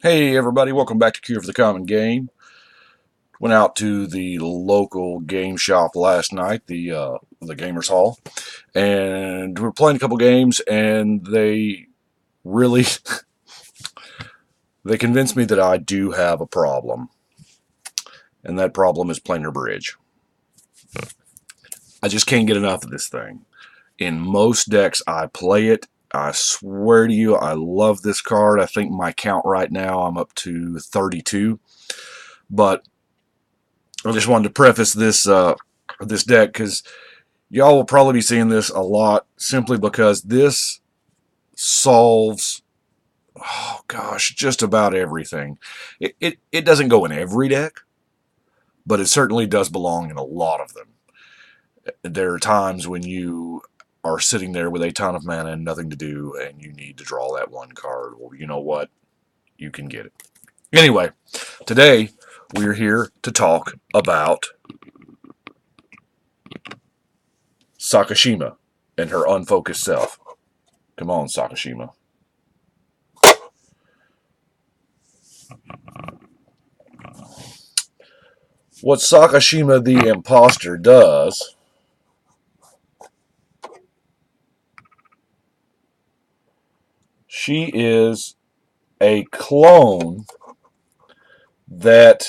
Hey everybody, welcome back to Cure for the Common Game. Went out to the local game shop last night, the Gamers Hall, and we were playing a couple games, and they really they convinced me that I do have a problem, and that problem is Planar Bridge. I just can't get enough of this thing. In most decks, I play it. I swear to you, I love this card. I think my count right now, I'm up to 32, but I just wanted to preface this deck because y'all will probably be seeing this a lot simply because this solves, oh gosh, just about everything. It doesn't go in every deck, but it certainly does belong in a lot of them. There are times when you are sitting there with a ton of mana and nothing to do, and you need to draw that one card. Well, you know what? You can get it. Anyway, today we're here to talk about Sakashima and her unfocused self. Come on, Sakashima. What Sakashima the Impostor does she is a clone that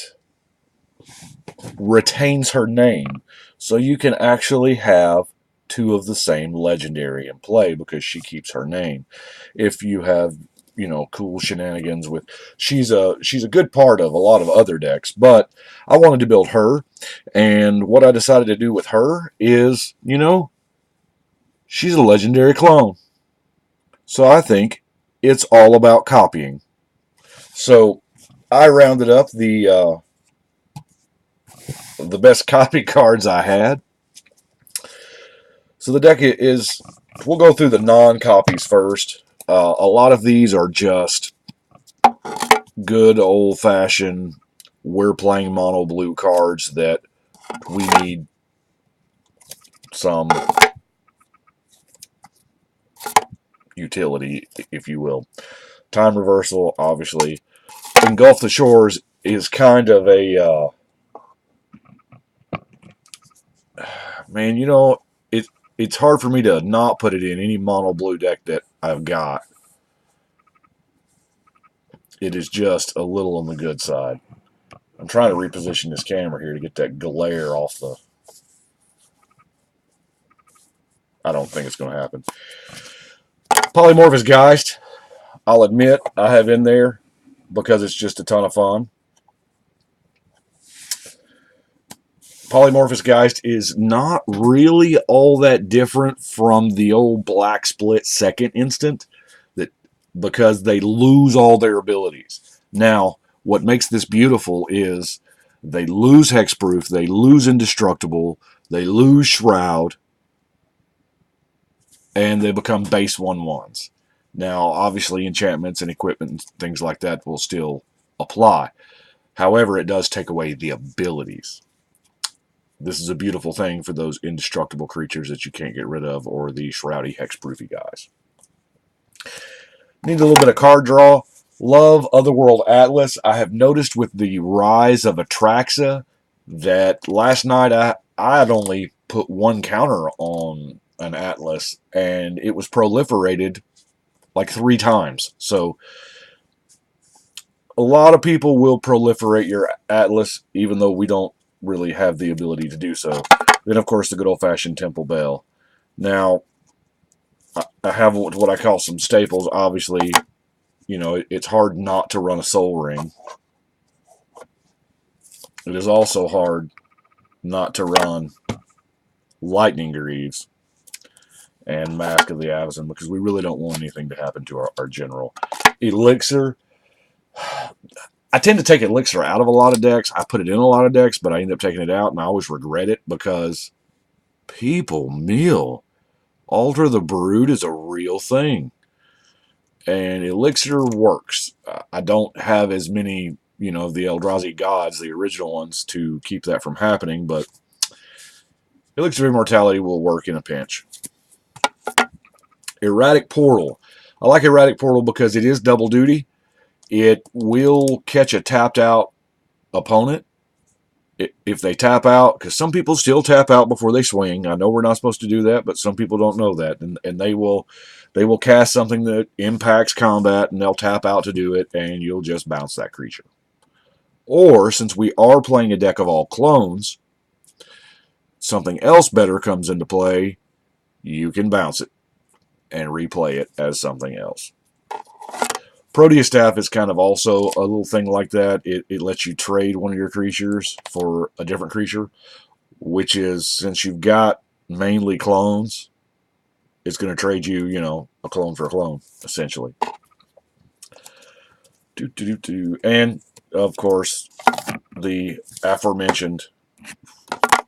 retains her name. So you can actually have two of the same legendary in play because she keeps her name. If you have, cool shenanigans with she's a good part of a lot of other decks, but I wanted to build her, and what I decided to do with her is, she's a legendary clone. So I think it's all about copying. So I rounded up the best copy cards I had. So the deck is, we'll go through the non-copies first. A lot of these are just good old-fashioned, we're playing mono blue cards that we need some utility, if you will. Time Reversal, obviously. Engulf the Shores is kind of a... man, it's hard for me to not put it in any mono blue deck that I've got. It is just a little on the good side. I'm trying to reposition this camera here to get that glare off the... I don't think it's going to happen. Polymorphous Geist, I'll admit I have in there because it's just a ton of fun. Polymorphous Geist is not really all that different from the old Black Split second instant, that because they lose all their abilities. Now, what makes this beautiful is they lose Hexproof, they lose Indestructible, they lose Shroud, and they become base 1/1s. Now, obviously, enchantments and equipment and things like that will still apply. However, it does take away the abilities. This is a beautiful thing for those indestructible creatures that you can't get rid of, or the shroudy hexproofy guys. Need a little bit of card draw. Love Otherworld Atlas. I have noticed with the rise of Atraxa that last night I had only put one counter on an Atlas, and it was proliferated like 3 times. So a lot of people will proliferate your Atlas, even though we don't really have the ability to do so. Then, of course, the good old-fashioned Temple Bell. Now, I have what I call some staples. Obviously, it's hard not to run a Soul Ring. It is also hard not to run Lightning Greaves and Mask of the Avacyn, because we really don't want anything to happen to our general. Elixir. I tend to take Elixir out of a lot of decks. I put it in a lot of decks, but I end up taking it out, and I always regret it because people mill. Alter the Brood is a real thing. And Elixir works. I don't have as many, the Eldrazi gods, the original ones, to keep that from happening, but Elixir of Immortality will work in a pinch. Erratic Portal. I like Erratic Portal because it is double duty. It will catch a tapped out opponent if they tap out, because some people still tap out before they swing. I know we're not supposed to do that, but some people don't know that, and they will cast something that impacts combat, and they'll tap out to do it, and you'll just bounce that creature. Or, since we are playing a deck of all clones, something else better comes into play. You can bounce it and replay it as something else. Proteus Staff is kind of also a little thing like that. It lets you trade one of your creatures for a different creature, which is, since you've got mainly clones, it's going to trade you, a clone for a clone, essentially. And, of course, the aforementioned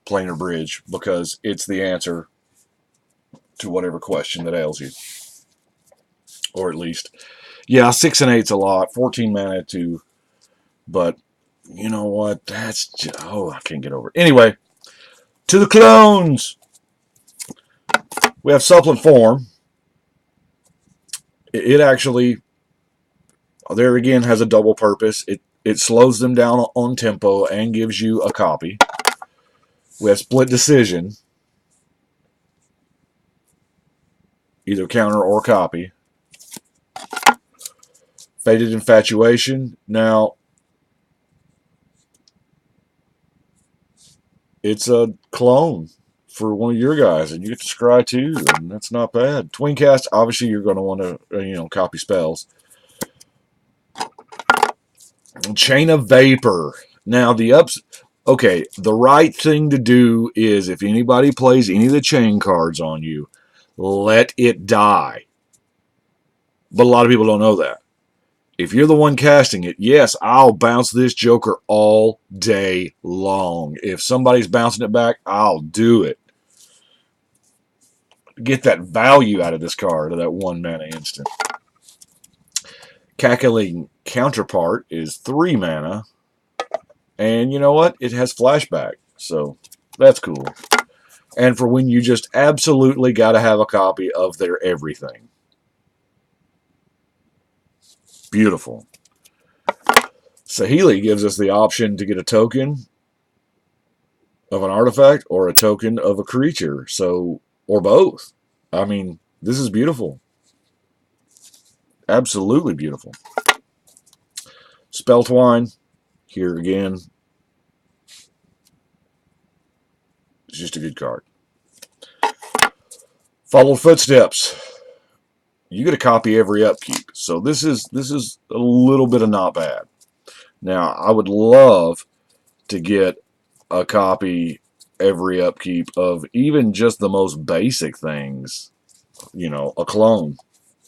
planar bridge, because it's the answer to whatever question that ails you. Or at least, yeah, 6 and 8's a lot. 14 mana too. But you know what? That's just, I can't get over it. Anyway, to the clones. We have Supplant Form. It actually, there again, has a double purpose. It slows them down on tempo and gives you a copy. We have Split Decision. Either counter or copy. Faded Infatuation. Now, it's a clone for one of your guys, and you get to scry too, and that's not bad. Tweencast, obviously you're going to want to, copy spells. Chain of Vapor. Now, okay, the right thing to do is, if anybody plays any of the chain cards on you, let it die. But a lot of people don't know that. If you're the one casting it, yes, I'll bounce this joker all day long. If somebody's bouncing it back, I'll do it. Get that value out of this card, of that 1 mana instant. Cackling Counterpart is 3 mana. And you know what? It has flashback. So that's cool. And for when you just absolutely got to have a copy of their everything. Beautiful. Saheeli gives us the option to get a token of an artifact or a token of a creature. So, or both. I mean, this is beautiful. Absolutely beautiful. Spelltwine, here again. It's just a good card. Followed Footsteps. You get a copy every upkeep. So this is a little bit of not bad. Now, I would love to get a copy every upkeep of even just the most basic things. A clone.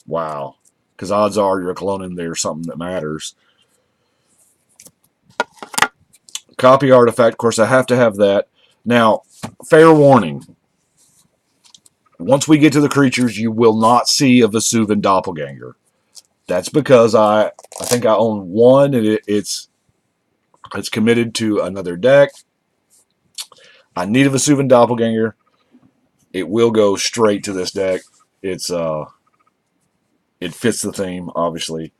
Wow. Because odds are you're cloning there something that matters. Copy artifact. Of course, I have to have that. Now, fair warning. Once we get to the creatures, you will not see a Vesuvan Doppelganger. That's because I think I own one, and it's committed to another deck. I need a Vesuvan Doppelganger. It will go straight to this deck. It fits the theme, obviously.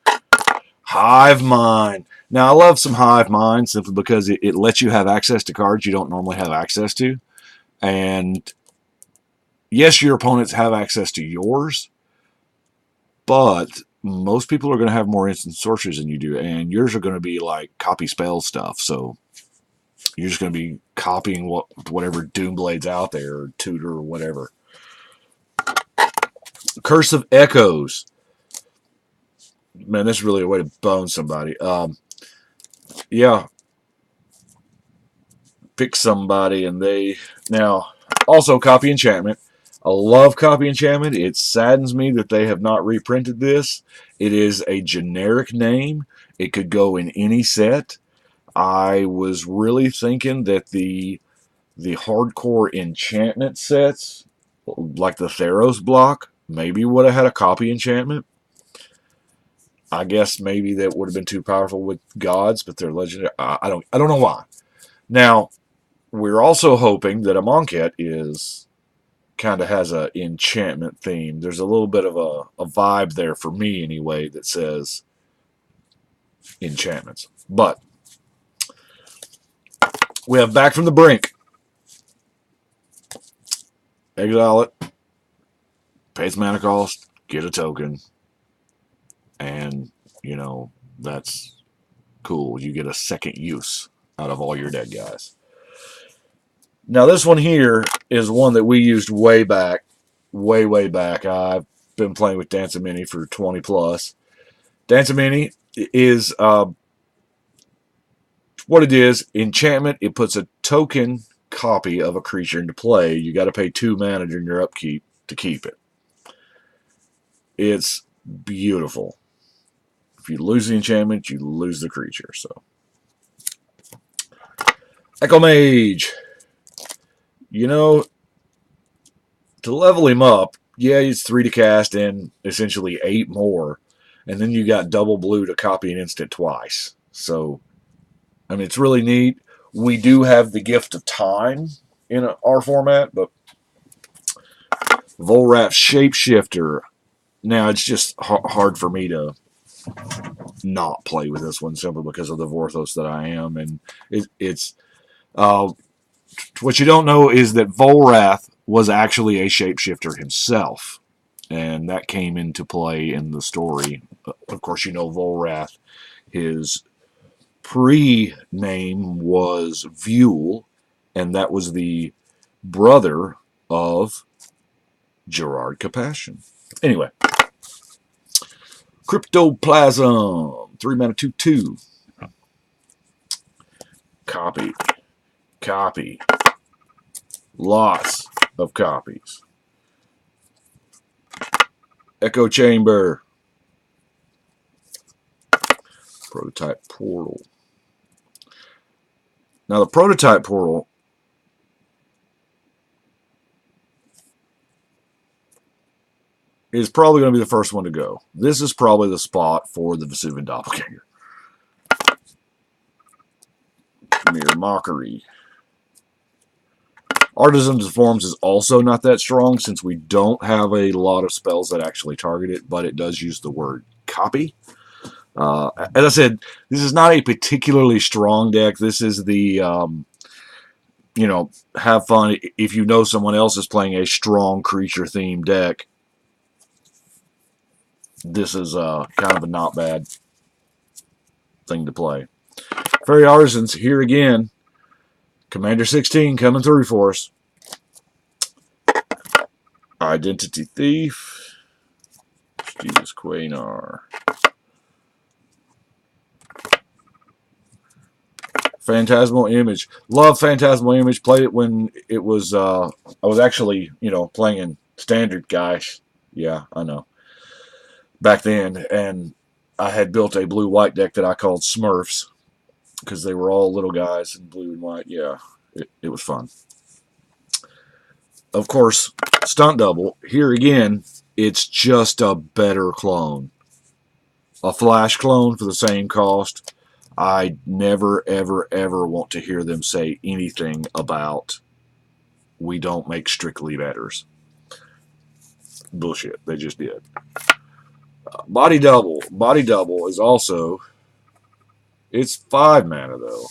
Hive Mind. Now, I love some Hive Mind simply because it lets you have access to cards you don't normally have access to. And yes, your opponents have access to yours, but most people are going to have more instant sorceries than you do, and yours are going to be like copy spell stuff. So you're just going to be copying whatever Doomblade's out there, or Tutor, or whatever. Curse of Echoes. Man, this is really a way to bone somebody. Yeah. Pick somebody, and now, also copy enchantment. I love copy enchantment. It saddens me that they have not reprinted this. It is a generic name. It could go in any set. I was really thinking that the hardcore enchantment sets, like the Theros block, maybe would have had a copy enchantment. I guess maybe that would have been too powerful with gods, but they're legendary. I don't know why. Now, we're also hoping that Amonkhet kind of has an enchantment theme. There's a little bit of a vibe there for me anyway that says enchantments. But we have Back from the Brink. Exile it, pay its mana cost, get a token, and, you know, that's cool. You get a second use out of all your dead guys. Now, this one here is one that we used way back, way back. I've been playing with Dansamini for 20 plus. Dansamini is what it is. Enchantment. It puts a token copy of a creature into play. You got to pay 2 mana during your upkeep to keep it. It's beautiful. If you lose the enchantment, you lose the creature. So, Echo Mage. You know, to level him up, yeah, it's 3 to cast and essentially 8 more. And then you got double blue to copy an instant twice. So, I mean, it's really neat. We do have the gift of time in our format, but Volrath Shapeshifter. Now, it's just hard for me to not play with this one simply because of the Vorthos that I am. And it's what you don't know is that Volrath was actually a shapeshifter himself, and that came into play in the story. Of course, you know Volrath, his pre-name was Vuel, and that was the brother of Gerard Capashen. Anyway, Cryptoplasm, 3 mana 2/2. Copy. Copy. Lots of copies. Echo Chamber. Prototype Portal. Now, the Prototype Portal is probably going to be the first one to go. This is probably the spot for the Vesuvian Doppelganger. Mere Mockery. Artisans of Forms is also not that strong since we don't have a lot of spells that actually target it, but it does use the word copy. As I said, this is not a particularly strong deck. This is the, you know, have fun. If you know someone else is playing a strong creature-themed deck, this is kind of a not bad thing to play. Fairy Artisans, here again. Commander 16 coming through for us. Identity Thief. Jesus Quanar. Phantasmal Image. Love Phantasmal Image. Played it when it was, I was actually, you know, playing in Standard, guys. Yeah, I know. Back then. And I had built a blue-white deck that I called Smurfs, because they were all little guys in blue and white. Yeah, it was fun. Of course, Stunt Double. Here again, it's just a better clone. A flash clone for the same cost. I never, ever, ever want to hear them say anything about we don't make strictly betters. Bullshit. They just did. Body Double. Body Double is also... It's 5 mana, though.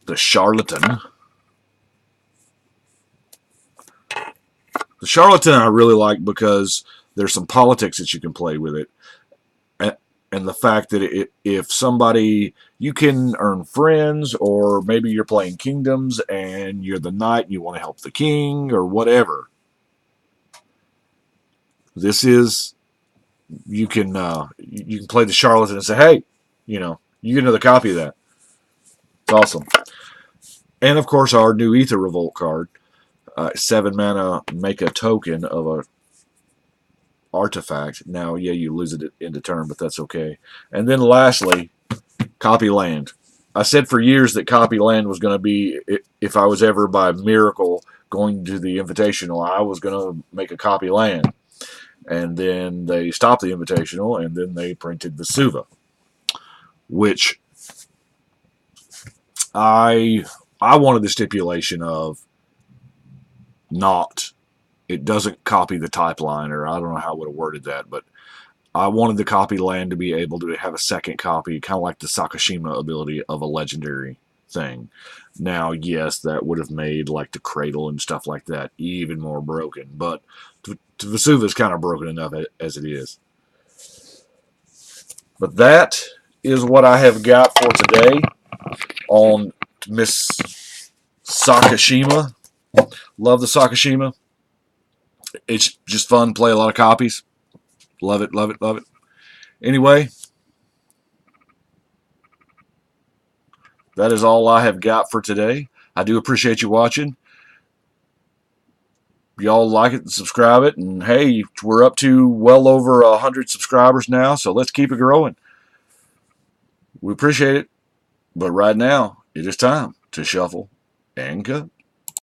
The Charlatan. The Charlatan I really like because there's some politics that you can play with it. And the fact that if somebody... You can earn friends, or maybe you're playing Kingdoms and you're the knight and you want to help the king, or whatever. This is... You can play the Charlatan and say, hey, you know, you get another copy of that. It's awesome. And, of course, our new Ether Revolt card. 7 mana, make a token of a artifact. Now, yeah, you lose it into turn, but that's okay. And then, lastly, copy land. I said for years that copy land was going to be, if I was ever by miracle going to the Invitational, I was going to make a copy land. And then they stopped the Invitational, and then they printed Vesuva, which I wanted the stipulation of not, it doesn't copy the type line, or I don't know how I would have worded that, but I wanted the copy land to be able to have a second copy, kind of like the Sakashima ability of a legendary thing. Now, yes, that would have made like the cradle and stuff like that even more broken, but Vesuva's kind of broken enough as it is. But that is what I have got for today on Miss Sakashima. Love the Sakashima. It's just fun. Play a lot of copies. Love it, love it, love it. Anyway, that is all I have got for today. I do appreciate you watching. Y'all like it and subscribe it. And hey, we're up to well over 100 subscribers now, so let's keep it growing. We appreciate it. But right now, it is time to shuffle and cut.